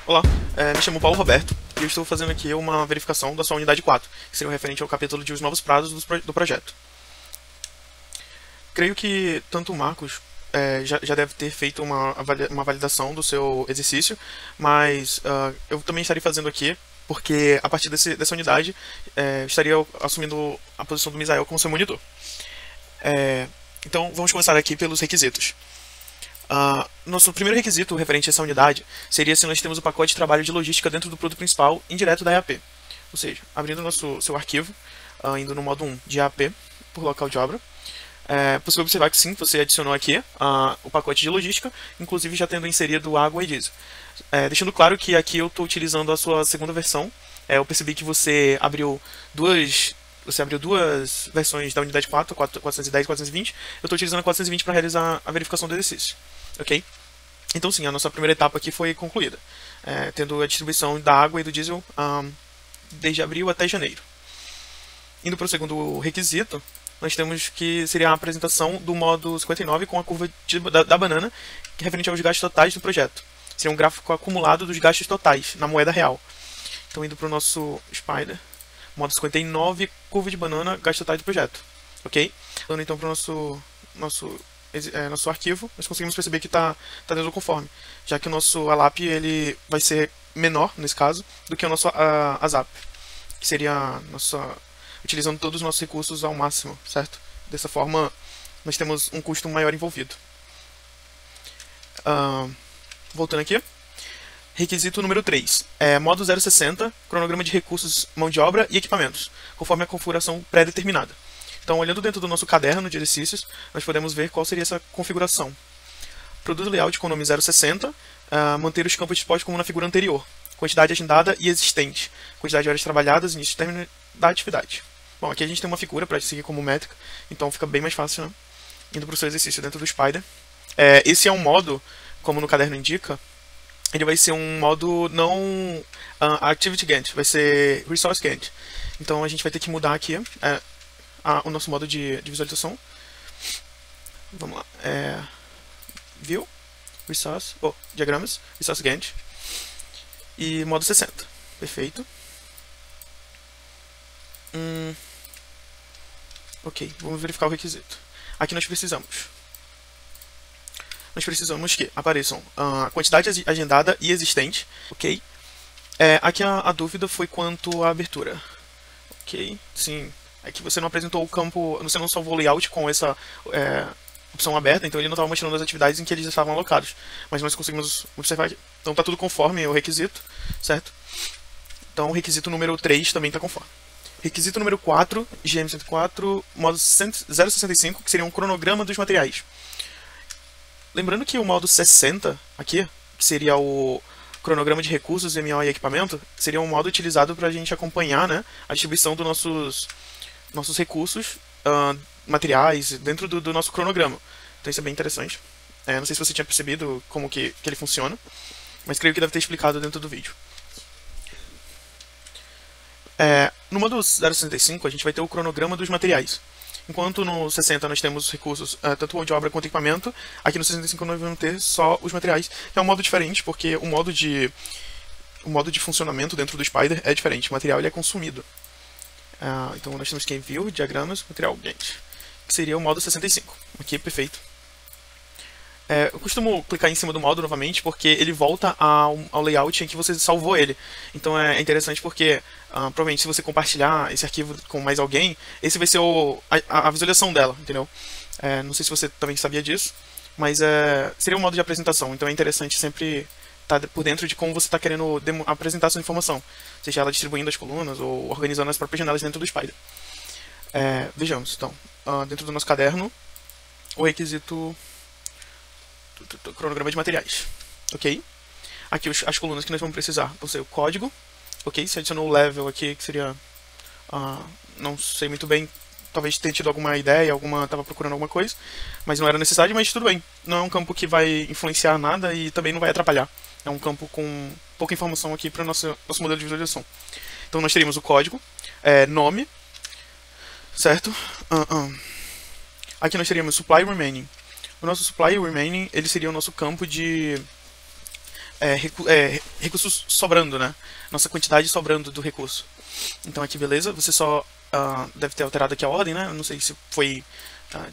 Olá, me chamo Paulo Roberto e eu estou fazendo aqui uma verificação da sua unidade 4, que seria referente ao capítulo de os novos prazos do projeto. Creio que tanto o Marcos já deve ter feito uma validação do seu exercício, mas eu também estarei fazendo aqui, porque a partir dessa unidade estaria assumindo a posição do Misael como seu monitor. Então vamos começar aqui pelos requisitos. Nosso primeiro requisito referente a essa unidade seria se nós temos o pacote de trabalho de logística dentro do produto principal indireto da EAP. Ou seja, abrindo seu arquivo, indo no modo 1 de EAP, por local de obra, é possível observar que sim, você adicionou aqui o pacote de logística, inclusive já tendo inserido água e diesel. Deixando claro que aqui eu estou utilizando a sua segunda versão. Eu percebi que você abriu duas versões da unidade 4, 410 e 420. Eu estou utilizando a 420 para realizar a verificação do exercício. Ok? Então sim, a nossa primeira etapa aqui foi concluída, tendo a distribuição da água e do diesel desde abril até janeiro. Indo para o segundo requisito, nós temos que seria a apresentação do módulo 59 com a curva da banana, que é referente aos gastos totais do projeto. Seria um gráfico acumulado dos gastos totais, na moeda real. Então indo para o nosso Spider, módulo 59, curva de banana, gastos totais do projeto. Ok? Indo então para o nosso arquivo, nós conseguimos perceber que está dentro do conforme, já que o nosso ALAP ele vai ser menor, nesse caso, do que o nosso ASAP, que seria utilizando todos os nossos recursos ao máximo, certo? Dessa forma, nós temos um custo maior envolvido. Voltando aqui, requisito número 3, modo 060, cronograma de recursos, mão de obra e equipamentos, conforme a configuração pré-determinada. Então, olhando dentro do nosso caderno de exercícios, nós podemos ver qual seria essa configuração. Produto layout com nome 060, manter os campos dispostos como na figura anterior. Quantidade agendada e existente. Quantidade de horas trabalhadas, início e término da atividade. Bom, aqui a gente tem uma figura para seguir como métrica, então fica bem mais fácil, né? Indo para o seu exercício dentro do Spider. Esse é um modo, como no caderno indica, ele vai ser um modo não Activity Gantt, vai ser Resource Gantt. Então a gente vai ter que mudar aqui o nosso modo de visualização. Vamos lá. View, Resource, diagramas, Resource Gantt e modo 60. Perfeito. Ok, vamos verificar o requisito. Aqui nós precisamos que apareçam a quantidade agendada e existente. Ok. Aqui a dúvida foi quanto à abertura. Ok, sim. É que você não apresentou o campo, você não salvou o layout com essa opção aberta, então ele não estava mostrando as atividades em que eles estavam alocados. Mas nós conseguimos observar aqui. Então está tudo conforme o requisito, certo? Então o requisito número 3 também está conforme. Requisito número 4, GM104, modo 065, que seria um cronograma dos materiais. Lembrando que o modo 60 aqui, que seria o cronograma de recursos, MO e equipamento, seria um modo utilizado para a gente acompanhar, né, a distribuição dos nossos recursos, materiais, dentro do nosso cronograma. Então isso é bem interessante. Não sei se você tinha percebido como que ele funciona, mas creio que deve ter explicado dentro do vídeo. No modo 065 a gente vai ter o cronograma dos materiais. Enquanto no 60 nós temos os recursos, tanto mão de obra quanto equipamento, aqui no 65 nós vamos ter só os materiais, que é um modo diferente, porque o modo de funcionamento dentro do Spider é diferente, o material ele é consumido. Então nós temos que View, Diagramas, Material Gantt, que seria o modo 65. Aqui, perfeito. Eu costumo clicar em cima do modo novamente, porque ele volta ao layout em que você salvou ele. Então é interessante porque, provavelmente, se você compartilhar esse arquivo com mais alguém, esse vai ser a visualização dela, entendeu? Não sei se você também sabia disso, mas seria um modo de apresentação. Então é interessante sempre estar por dentro de como você está querendo apresentar a sua informação, seja ela distribuindo as colunas ou organizando as próprias janelas dentro do Spider. Vejamos, então, dentro do nosso caderno, o requisito cronograma de materiais, ok? Aqui as colunas que nós vamos precisar vão ser o código, ok? Se adicionou o level aqui, que seria, não sei muito bem, talvez tenha tido alguma ideia, estava procurando alguma coisa, mas não era necessário, mas tudo bem. Não é um campo que vai influenciar nada e também não vai atrapalhar. É um campo com pouca informação aqui para o nosso modelo de visualização. Então nós teríamos o código, nome, certo? Aqui nós teríamos supply remaining. O nosso supply remaining, ele seria o nosso campo de recursos sobrando, né? Nossa quantidade sobrando do recurso. Então aqui, beleza, você só deve ter alterado aqui a ordem, né? Eu não sei se foi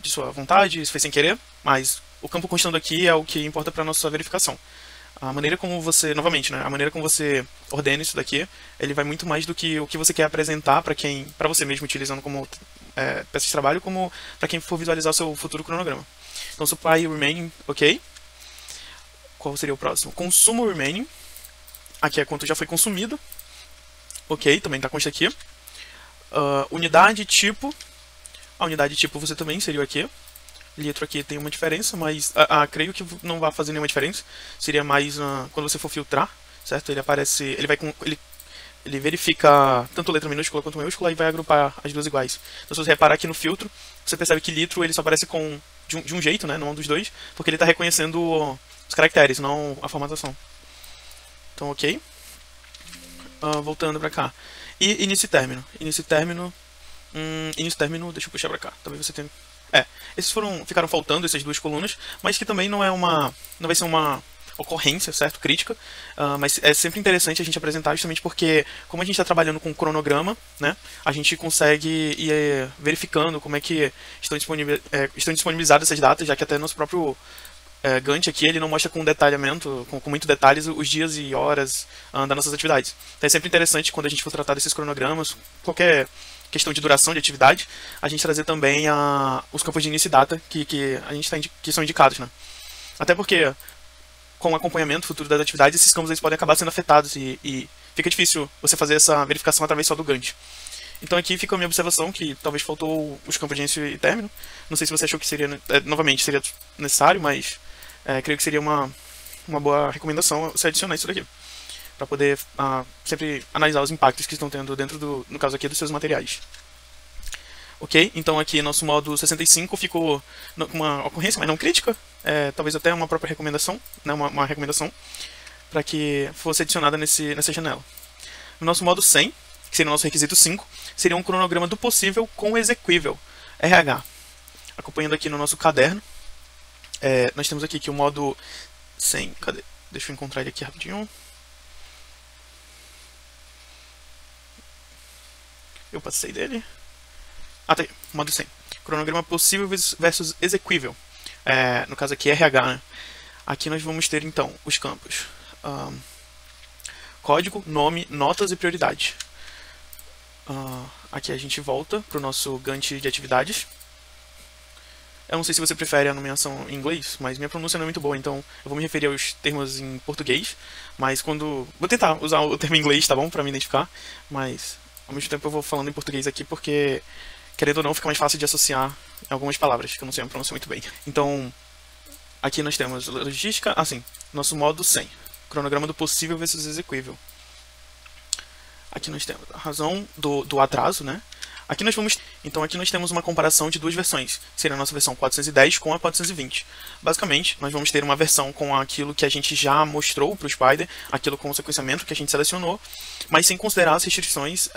de sua vontade, se foi sem querer, mas o campo constando aqui é o que importa para nossa verificação. A maneira como você, novamente, né? A maneira como você ordena isso daqui, ele vai muito mais do que o que você quer apresentar para você mesmo, utilizando como peça de trabalho, como para quem for visualizar o seu futuro cronograma. Então, supply remaining, ok. Qual seria o próximo? Consumo remaining. Aqui é quanto já foi consumido. Ok, também está consta aqui. Unidade tipo. A unidade tipo você também inseriu aqui. Litro aqui tem uma diferença, mas creio que não vai fazer nenhuma diferença. Seria mais quando você for filtrar, certo? Ele aparece, ele verifica tanto letra minúscula quanto maiúscula e vai agrupar as duas iguais. Então, se você reparar aqui no filtro, você percebe que litro ele só aparece de um jeito, né? Não dos dois, porque ele está reconhecendo os caracteres, não a formatação. Então, ok. Voltando para cá. E início e término. Início e término. Início e término, deixa eu puxar para cá. Talvez você tenha. Esses ficaram faltando, essas duas colunas, mas que também não vai ser uma ocorrência, certo? Crítica, mas é sempre interessante a gente apresentar justamente porque, como a gente está trabalhando com cronograma, né, a gente consegue ir verificando como é que estão disponibilizadas essas datas, já que até nosso próprio Gantt aqui, ele não mostra com detalhamento, com muito detalhes, os dias e horas das nossas atividades. Então é sempre interessante, quando a gente for tratar desses cronogramas, qualquer questão de duração de atividade, a gente trazer também os campos de início e data que são indicados, né? Até porque, com o acompanhamento futuro das atividades, esses campos eles podem acabar sendo afetados e fica difícil você fazer essa verificação através só do Gantt. Então aqui fica a minha observação, que talvez faltou os campos de início e término. Não sei se você achou que seria, novamente, seria necessário, mas creio que seria uma boa recomendação você adicionar isso daqui, para poder sempre analisar os impactos que estão tendo dentro no caso aqui, dos seus materiais. Ok? Então aqui nosso módulo 65 ficou com uma ocorrência, mas não crítica, talvez até uma própria recomendação, né, uma recomendação, para que fosse adicionada nessa janela. No nosso módulo 100, que seria o nosso requisito 5, seria um cronograma do possível com o exequível, RH. Acompanhando aqui no nosso caderno, nós temos aqui que o módulo 100, cadê? Deixa eu encontrar ele aqui rapidinho. Eu passei dele. Tá aí, módulo 100. Cronograma possível versus exequível. No caso aqui, RH, né? Aqui nós vamos ter, então, os campos. Código, nome, notas e prioridade. Aqui a gente volta para o nosso Gantt de atividades. Eu não sei se você prefere a nomeação em inglês, mas minha pronúncia não é muito boa, então eu vou me referir aos termos em português, mas vou tentar usar o termo em inglês, tá bom? Para me identificar, mas ao mesmo tempo eu vou falando em português aqui porque, querendo ou não, fica mais fácil de associar algumas palavras, que eu não sei a pronúncia muito bem. Então, aqui nós temos logística, nosso módulo 100, cronograma do possível versus exequível. Aqui nós temos a razão do atraso, né? Então aqui nós temos uma comparação de duas versões, que seria a nossa versão 410 com a 420. Basicamente, nós vamos ter uma versão com aquilo que a gente já mostrou para o Spyder, aquilo com o sequenciamento que a gente selecionou, mas sem considerar as restrições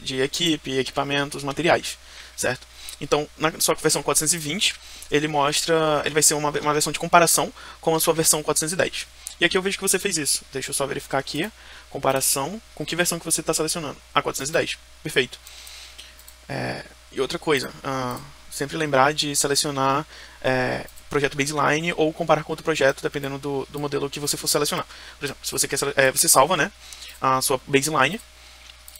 de equipe, equipamentos, materiais, certo? Então, na sua versão 420, ele vai ser uma versão de comparação com a sua versão 410. E aqui eu vejo que você fez isso. Deixa eu só verificar aqui, comparação com que versão que você está selecionando. 410, perfeito. E outra coisa, sempre lembrar de selecionar projeto baseline ou comparar com outro projeto, dependendo do modelo que você for selecionar. Por exemplo, se você quer, você salva, né, a sua baseline,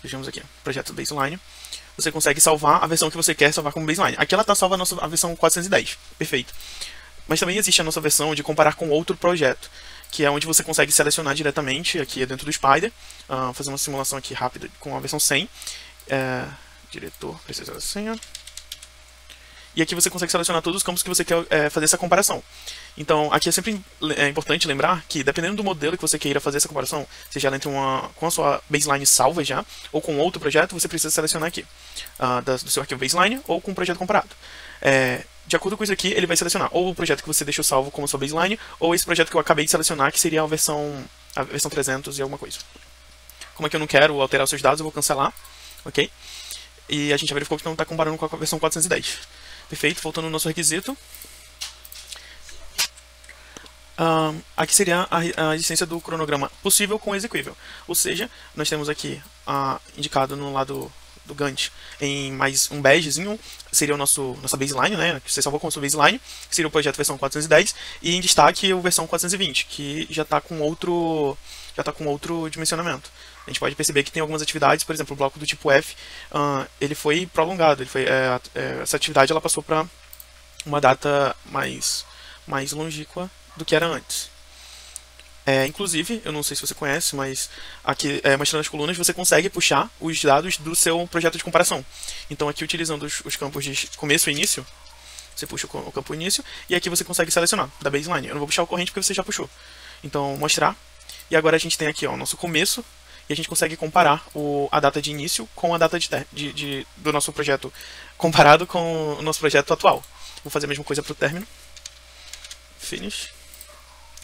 vejamos aqui, projeto baseline, você consegue salvar a versão que você quer salvar como baseline. Aqui ela está salva a versão 410, perfeito. Mas também existe a nossa versão de comparar com outro projeto, que é onde você consegue selecionar diretamente, aqui dentro do Spyder, fazer uma simulação aqui rápida com a versão 100, diretor precisa da senha. E aqui você consegue selecionar todos os campos que você quer fazer essa comparação. Então, aqui é sempre importante lembrar que, dependendo do modelo que você queira fazer essa comparação, seja ela entre com a sua baseline salva já, ou com outro projeto, você precisa selecionar aqui, do seu arquivo baseline, ou com o projeto comparado. De acordo com isso aqui, ele vai selecionar ou o projeto que você deixou salvo como sua baseline, ou esse projeto que eu acabei de selecionar, que seria a versão 300 e alguma coisa. Como é que eu não quero alterar os seus dados, eu vou cancelar, ok? E a gente já verificou que não está comparando com a versão 410. Perfeito, voltando no nosso requisito. Aqui seria a existência do cronograma possível com execuível. Ou seja, nós temos aqui indicado no lado do Gantt em mais um begezinho, seria o nossa baseline, né, que você salvou com a sua baseline, que seria o projeto versão 410, e em destaque o versão 420, que já está com outro dimensionamento. A gente pode perceber que tem algumas atividades, por exemplo, o bloco do tipo F, ele foi prolongado, essa atividade ela passou para uma data mais longínqua do que era antes. Inclusive, eu não sei se você conhece, mas aqui, mostrando as colunas, você consegue puxar os dados do seu projeto de comparação. Então aqui, utilizando os campos de começo e início, você puxa o campo início, e aqui você consegue selecionar da baseline. Eu não vou puxar o corrente porque você já puxou. Então, mostrar. E agora a gente tem aqui o nosso começo, e a gente consegue comparar a data de início com a data do nosso projeto, comparado com o nosso projeto atual. Vou fazer a mesma coisa para o término. Finish.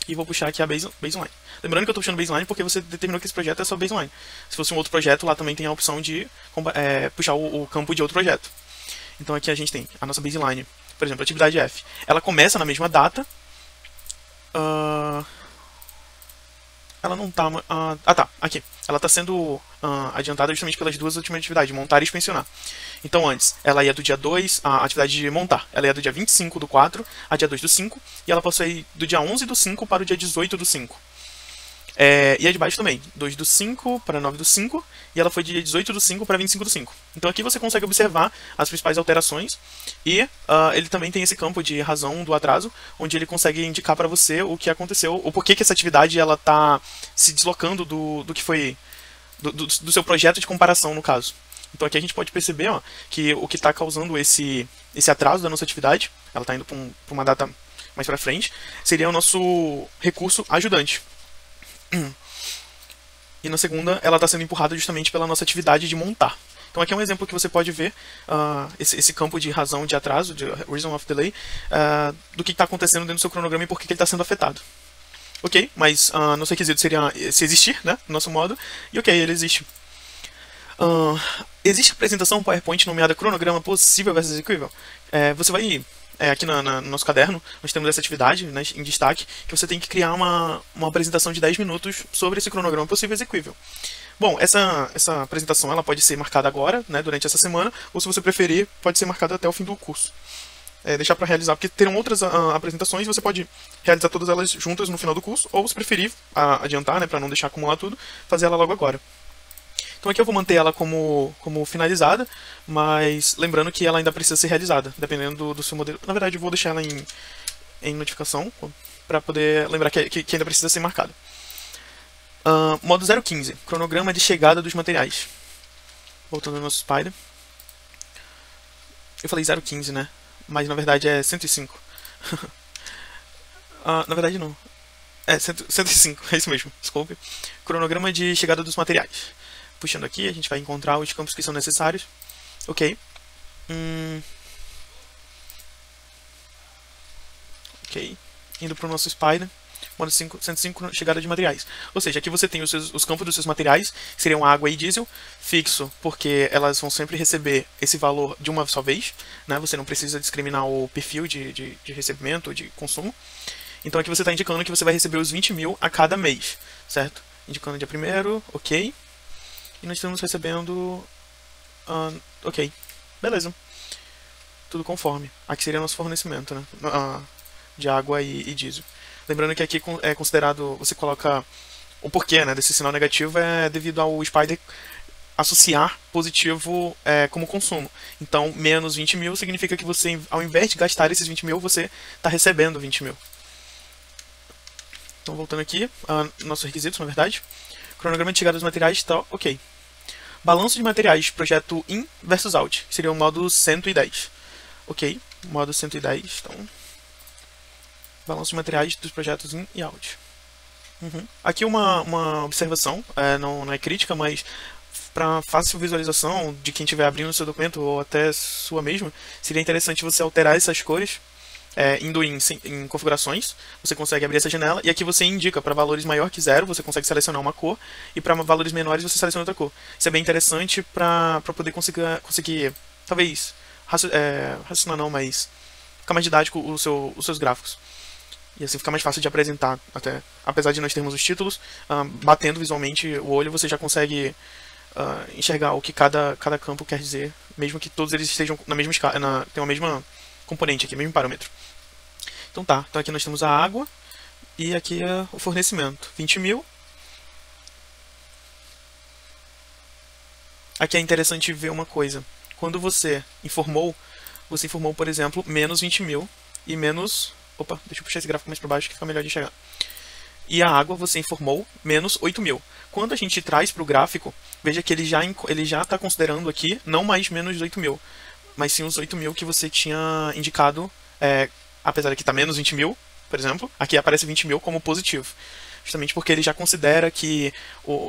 E vou puxar aqui a baseline. Lembrando que eu estou puxando baseline porque você determinou que esse projeto é só baseline. Se fosse um outro projeto, lá também tem a opção de puxar o campo de outro projeto. Então aqui a gente tem a nossa baseline. Por exemplo, a atividade F. Ela começa na mesma data. Ela não está... tá, aqui. Ela está sendo adiantada justamente pelas duas últimas atividades, montar e inspecionar. Então antes, ela ia do dia 2, a atividade de montar, ela ia do dia 25 do 4 a dia 2 do 5, e ela passou aí do dia 11 do 5 para o dia 18 do 5. E a de baixo também, 2 do 5 para 9 do 5, e ela foi de dia 18 do 5 para 25 do 5. Então aqui você consegue observar as principais alterações, e ele também tem esse campo de razão do atraso, onde ele consegue indicar para você o que aconteceu, o porquê que essa atividade está se deslocando do que foi do seu projeto de comparação, no caso. Então aqui a gente pode perceber que o que está causando esse atraso da nossa atividade, ela está indo para uma data mais para frente, seria o nosso recurso ajudante. E na segunda, ela está sendo empurrada justamente pela nossa atividade de montar. Então aqui é um exemplo que você pode ver esse campo de razão de atraso, de reason of delay, do que está acontecendo dentro do seu cronograma e por que ele está sendo afetado. Ok, mas nosso requisito seria se existir, né, no nosso modo, e ok, ele existe. Existe apresentação PowerPoint nomeada cronograma possível versus execuível? Você vai... aqui no nosso caderno, nós temos essa atividade, né, em destaque, que você tem que criar uma apresentação de 10 minutos sobre esse cronograma possível e execuível. Bom, essa apresentação ela pode ser marcada agora, né, durante essa semana, ou se você preferir, pode ser marcada até o fim do curso. Deixar para realizar, porque terão outras apresentações, você pode realizar todas elas juntas no final do curso, ou se preferir adiantar, né, para não deixar acumular tudo, fazer ela logo agora. Então aqui eu vou manter ela como finalizada, mas lembrando que ela ainda precisa ser realizada, dependendo do seu modelo. Na verdade, eu vou deixar ela em notificação, para poder lembrar que ainda precisa ser marcada. Modo 015, cronograma de chegada dos materiais. Voltando ao nosso Spider. Eu falei 015, né? Mas na verdade é 105. Na verdade não. 105, é isso mesmo, desculpe. Cronograma de chegada dos materiais. Puxando aqui, a gente vai encontrar os campos que são necessários. Ok. Ok. Indo para o nosso Spider. Modo 105, chegada de materiais. Ou seja, aqui você tem os campos dos seus materiais, que seriam água e diesel, fixo, porque elas vão sempre receber esse valor de uma só vez, né? Você não precisa discriminar o perfil de recebimento ou de consumo. Então aqui você está indicando que você vai receber os 20 mil a cada mês, certo? Indicando dia 1º, ok. E nós estamos recebendo... ok, beleza. Tudo conforme. Aqui seria nosso fornecimento, né? De água e diesel. Lembrando que aqui é considerado... Você coloca... O porquê, né, desse sinal negativo é devido ao Spider associar positivo como consumo. Então, menos 20 mil significa que você, ao invés de gastar esses 20 mil, você está recebendo 20 mil. Então, voltando aqui, nossos requisitos, na verdade. Cronograma de chegada dos materiais está ok. Balanço de materiais, projeto in versus out, que seria o modo 110. Ok, modo 110, então... Balanço de materiais dos projetos in e out. Aqui uma observação, não é crítica, mas para fácil visualização de quem estiver abrindo o seu documento, ou até sua mesma, seria interessante você alterar essas cores, indo em configurações, você consegue abrir essa janela, e aqui você indica para valores maior que 0, você consegue selecionar uma cor, e para valores menores você seleciona outra cor. Isso é bem interessante para poder conseguir talvez, raciocinar não, mas ficar mais didático os seus gráficos. E assim fica mais fácil de apresentar, até. Apesar de nós termos os títulos, batendo visualmente o olho, você já consegue enxergar o que cada campo quer dizer, mesmo que todos eles estejam na mesma escala, tem a mesma componente aqui, mesmo parâmetro. Então tá, então aqui nós temos a água e aqui é o fornecimento, 20 mil. Aqui é interessante ver uma coisa. Quando você informou, por exemplo, menos 20 mil e menos... Opa, deixa eu puxar esse gráfico mais para baixo que fica melhor de enxergar. E a água você informou menos 8 mil. Quando a gente traz para o gráfico, veja que ele já está considerando aqui não mais menos 8 mil, mas sim os 8 mil que você tinha indicado, apesar de que está menos 20 mil, por exemplo, aqui aparece 20 mil como positivo. Justamente porque ele já considera que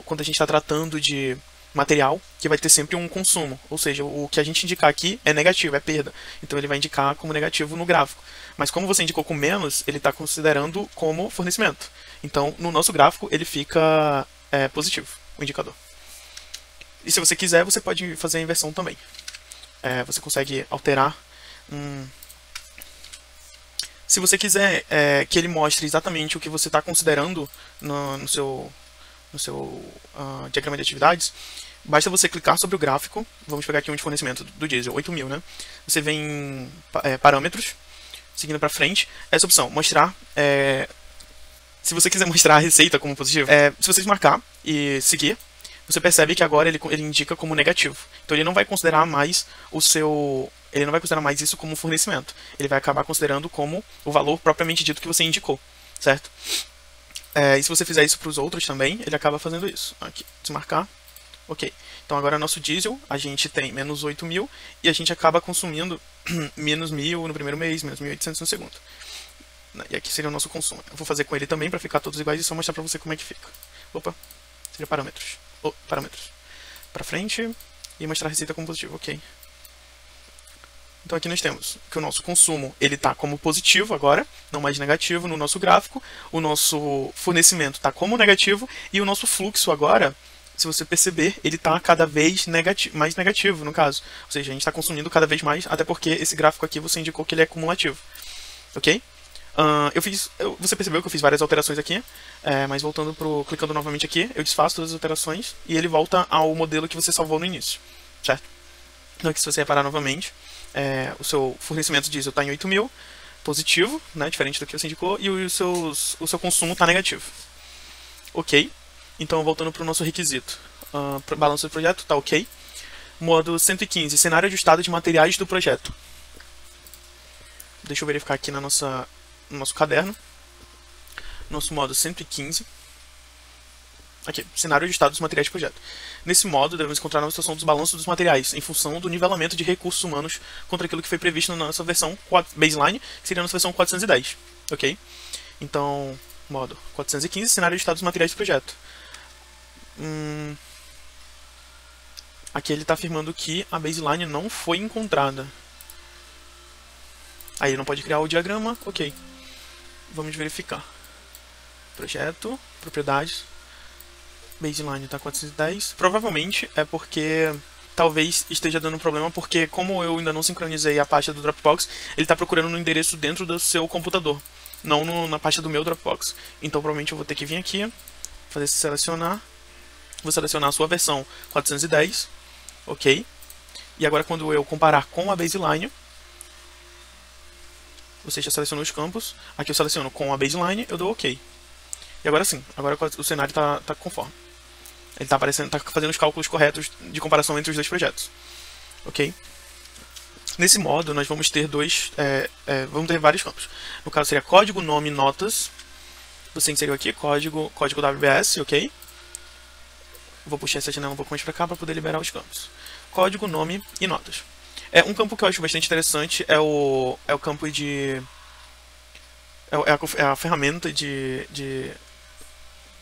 quando a gente está tratando de material, que vai ter sempre um consumo, ou seja, o que a gente indicar aqui é negativo, é perda, então ele vai indicar como negativo no gráfico, mas como você indicou com menos, ele está considerando como fornecimento, então no nosso gráfico ele fica positivo, o indicador. E se você quiser, você pode fazer a inversão também, você consegue alterar se você quiser que ele mostre exatamente o que você está considerando no seu diagrama de atividades, basta você clicar sobre o gráfico. Vamos pegar aqui um de fornecimento do diesel, 8 mil, né? Você vem em parâmetros, seguindo para frente, essa opção, mostrar. Se você quiser mostrar a receita como positivo, se você marcar e seguir, você percebe que agora ele indica como negativo. Então ele não vai considerar mais ele não vai considerar mais isso como fornecimento. Ele vai acabar considerando como o valor propriamente dito que você indicou, certo? E se você fizer isso para os outros também, ele acaba fazendo isso. Aqui, desmarcar. Ok. Então agora nosso diesel, a gente tem menos 8 mil e a gente acaba consumindo menos 1.000 no primeiro mês, menos 1.800 no segundo. E aqui seria o nosso consumo. Eu vou fazer com ele também para ficar todos iguais e só mostrar para você como é que fica. Opa, seria parâmetros. Parâmetros. Para frente e mostrar a receita como positivo. Ok. Então aqui nós temos que o nosso consumo ele está como positivo agora, não mais negativo no nosso gráfico. O nosso fornecimento está como negativo e o nosso fluxo agora, se você perceber, ele está cada vez mais negativo no caso. Ou seja, a gente está consumindo cada vez mais, até porque esse gráfico aqui você indicou que ele é cumulativo. Ok? Você percebeu que eu fiz várias alterações aqui, mas clicando novamente aqui, eu desfaço todas as alterações e ele volta ao modelo que você salvou no início, certo? Então aqui se você reparar novamente, o seu fornecimento diesel está em 8 mil, positivo, né, diferente do que você indicou, e o seu consumo está negativo. Ok, então voltando para o nosso requisito, balanço do projeto, está ok. Modo 115, cenário ajustado de materiais do projeto. Deixa eu verificar aqui no nosso caderno, nosso modo 115. Aqui, cenário ajustado dos materiais de projeto. Nesse modo, devemos encontrar a situação dos balanços dos materiais, em função do nivelamento de recursos humanos contra aquilo que foi previsto na nossa versão baseline, que seria a nossa versão 410. Ok? Então, modo 415, cenário ajustado dos materiais de projeto. Aqui ele está afirmando que a baseline não foi encontrada. Aí ele não pode criar o diagrama, ok. Vamos verificar. Projeto, propriedades... Baseline está 410. Provavelmente é porque talvez esteja dando problema, porque como eu ainda não sincronizei a pasta do Dropbox, ele está procurando no endereço dentro do seu computador, não na pasta do meu Dropbox. Então provavelmente eu vou ter que vir aqui, fazer esse selecionar, vou selecionar a sua versão 410, ok. E agora quando eu comparar com a baseline, você já selecionou os campos, aqui eu seleciono com a baseline, eu dou ok. E agora sim, agora o cenário está conforme. Ele está fazendo os cálculos corretos de comparação entre os dois projetos. Ok? Nesse modo, nós vamos ter vamos ter vários campos. No caso, seria código, nome, notas. Você inseriu aqui código WBS, ok? Vou puxar essa janela um pouco mais para cá para poder liberar os campos. Código, nome e notas. Um campo que eu acho bastante interessante é o campo de... É a ferramenta de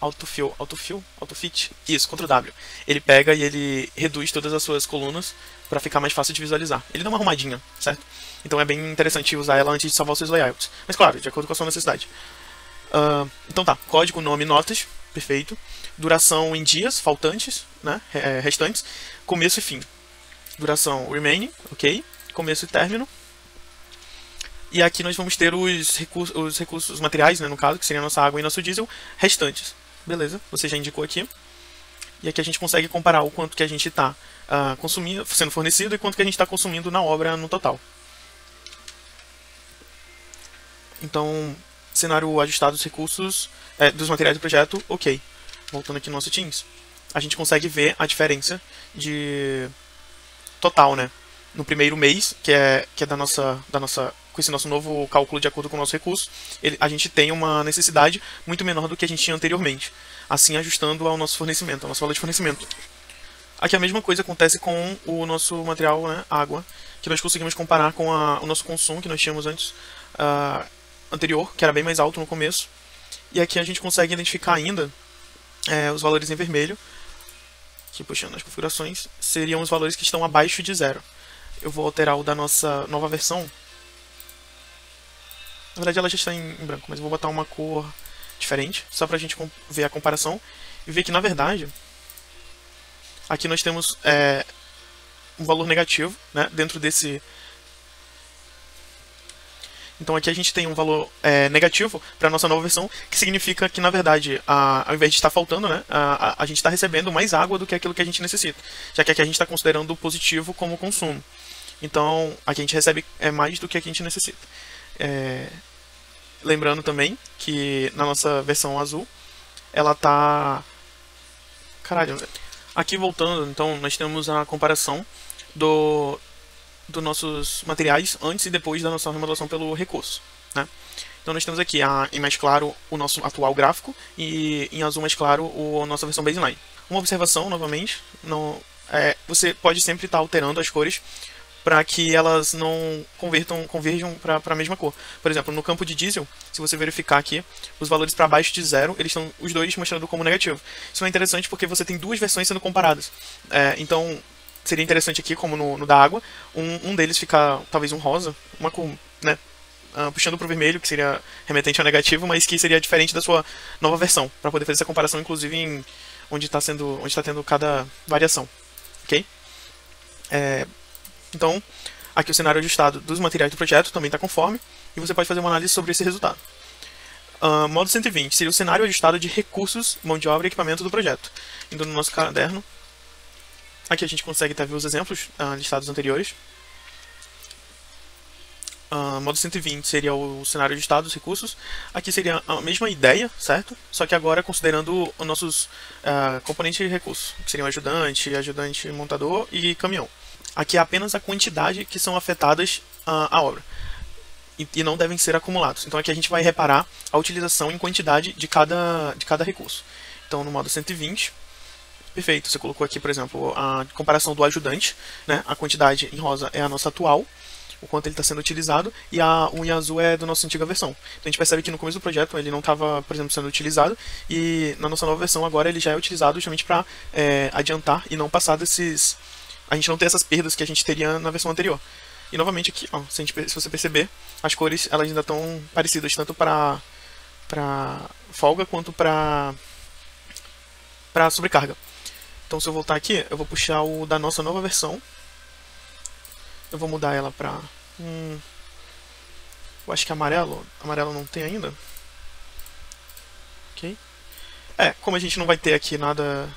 autofit, isso, Ctrl W. Ele pega e ele reduz todas as suas colunas para ficar mais fácil de visualizar. Ele dá uma arrumadinha, certo? Então é bem interessante usar ela antes de salvar os seus layouts. Mas claro, de acordo com a sua necessidade. Então tá, código, nome, notas, perfeito. Duração em dias, faltantes, né, restantes. Começo e fim. Duração remaining, ok. Começo e término. E aqui nós vamos ter os recursos materiais, né, no caso, que seria a nossa água e nosso diesel, restantes. Beleza, você já indicou aqui. E aqui a gente consegue comparar o quanto que a gente está consumindo, sendo fornecido, e quanto que a gente está consumindo na obra no total. Então, cenário ajustado dos recursos, dos materiais do projeto, ok. Voltando aqui no nosso Teams, a gente consegue ver a diferença de total, né? No primeiro mês, que é com esse nosso novo cálculo de acordo com o nosso recurso, a gente tem uma necessidade muito menor do que a gente tinha anteriormente, assim ajustando ao nosso fornecimento, ao nosso valor de fornecimento. Aqui a mesma coisa acontece com o nosso material, né, água, que nós conseguimos comparar com o nosso consumo que nós tínhamos antes, anterior, que era bem mais alto no começo, e aqui a gente consegue identificar ainda os valores em vermelho, aqui puxando as configurações, seriam os valores que estão abaixo de 0. Eu vou alterar o da nossa nova versão. Na verdade ela já está em branco, mas eu vou botar uma cor diferente, só para a gente ver a comparação e ver que na verdade aqui nós temos um valor negativo, né, dentro desse. Então aqui a gente tem um valor negativo para a nossa nova versão, que significa que, na verdade, ao invés de estar faltando, né, a gente está recebendo mais água do que aquilo que a gente necessita, já que aqui a gente está considerando o positivo como consumo. Então aqui a gente recebe mais do que a gente necessita. Lembrando também que na nossa versão azul, ela tá... Caralho. Aqui voltando, então, nós temos a comparação dos nossos materiais antes e depois da nossa remodelação pelo recurso, né? Então nós temos aqui em mais claro o nosso atual gráfico e em azul mais claro a nossa versão baseline. Uma observação, novamente, você pode sempre estar alterando as cores para que elas não converjam para a mesma cor. Por exemplo, no campo de diesel, se você verificar aqui, os valores para baixo de 0, eles estão os dois mostrando como negativo. Isso é interessante porque você tem duas versões sendo comparadas. Então, seria interessante aqui, como no da água, um deles ficar talvez um rosa, uma cor, né, puxando para o vermelho, que seria remetente ao negativo, mas que seria diferente da sua nova versão, para poder fazer essa comparação, inclusive, onde está tendo cada variação. Ok? Então, aqui o cenário ajustado dos materiais do projeto também está conforme, e você pode fazer uma análise sobre esse resultado. Modo 120 seria o cenário ajustado de recursos, mão de obra e equipamento do projeto. Indo no nosso caderno, aqui a gente consegue ver os exemplos listados anteriores. Modo 120 seria o cenário ajustado dos recursos. Aqui seria a mesma ideia, certo? Só que agora considerando os nossos componentes de recursos, que seriam ajudante montador e caminhão. Aqui é apenas a quantidade que são afetadas à obra e não devem ser acumulados. Então aqui a gente vai reparar a utilização em quantidade de cada recurso. Então no modo 120, perfeito, você colocou aqui, por exemplo, a comparação do ajudante, né? A quantidade em rosa é a nossa atual, o quanto ele está sendo utilizado, e a unha azul é da nossa antiga versão. Então a gente percebe que no começo do projeto ele não estava, por exemplo, sendo utilizado, e na nossa nova versão agora ele já é utilizado justamente para adiantar e não passar desses... A gente não ter essas perdas que a gente teria na versão anterior. E novamente aqui, ó, se você perceber, as cores elas ainda estão parecidas, tanto para folga quanto para sobrecarga. Então se eu voltar aqui, eu vou puxar o da nossa nova versão. Eu vou mudar ela para... eu acho que amarelo não tem ainda. Ok. Como a gente não vai ter aqui nada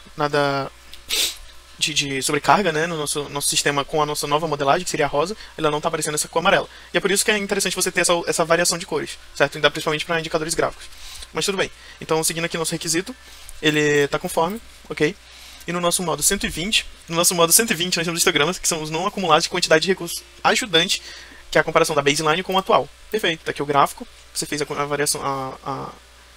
de sobrecarga, né, no nosso sistema com a nossa nova modelagem, que seria a rosa, ela não está aparecendo essa cor amarela. E é por isso que é interessante você ter essa variação de cores, certo? Ainda principalmente para indicadores gráficos. Mas tudo bem. Então, seguindo aqui nosso requisito, ele está conforme, ok? E no nosso modo 120, nós temos histogramas, que são os não acumulados de quantidade de recursos ajudante, que é a comparação da baseline com o atual. Perfeito, está aqui o gráfico, você fez a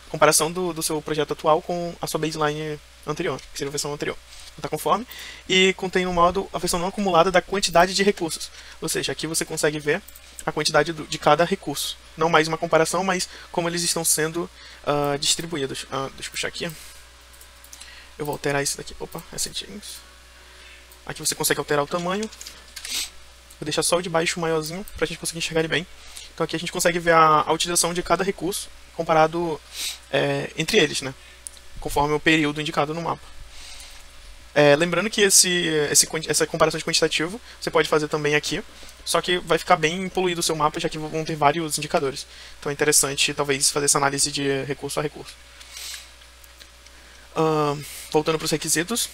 comparação do seu projeto atual com a sua baseline anterior, que seria a versão anterior. Está conforme, e contém no modo a versão não acumulada da quantidade de recursos, ou seja, aqui você consegue ver a quantidade de cada recurso, não mais uma comparação, mas como eles estão sendo distribuídos. Deixa eu puxar aqui, eu vou alterar isso daqui, centímetros. Aqui você consegue alterar o tamanho, vou deixar só o de baixo maiorzinho para a gente conseguir enxergar ele bem. Então aqui a gente consegue ver a utilização de cada recurso comparado entre eles, né, conforme o período indicado no mapa. Lembrando que essa comparação de quantitativo você pode fazer também aqui só que vai ficar bem poluído o seu mapa, já que vão ter vários indicadores. Então é interessante, talvez, fazer essa análise de recurso a recurso. Voltando para os requisitos,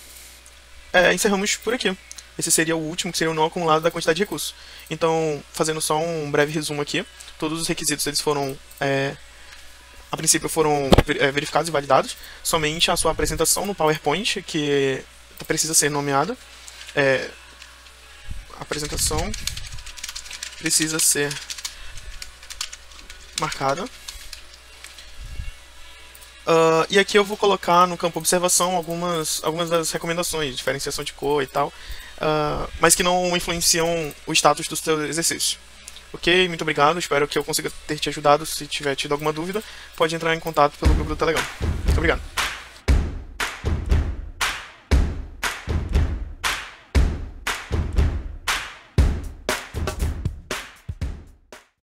encerramos por aqui. Esse seria o último, que seria o não acumulado da quantidade de recursos. Então, fazendo só um breve resumo aqui, todos os requisitos eles foram, a princípio, foram verificados e validados. Somente a sua apresentação no PowerPoint, que precisa ser nomeada. A apresentação precisa ser marcada. E aqui eu vou colocar no campo observação algumas das recomendações, diferenciação de cor e tal, mas que não influenciam o status do seu exercício. Ok? Muito obrigado, espero que eu consiga ter te ajudado. Se tiver tido alguma dúvida, pode entrar em contato pelo grupo do Telegram. Muito obrigado.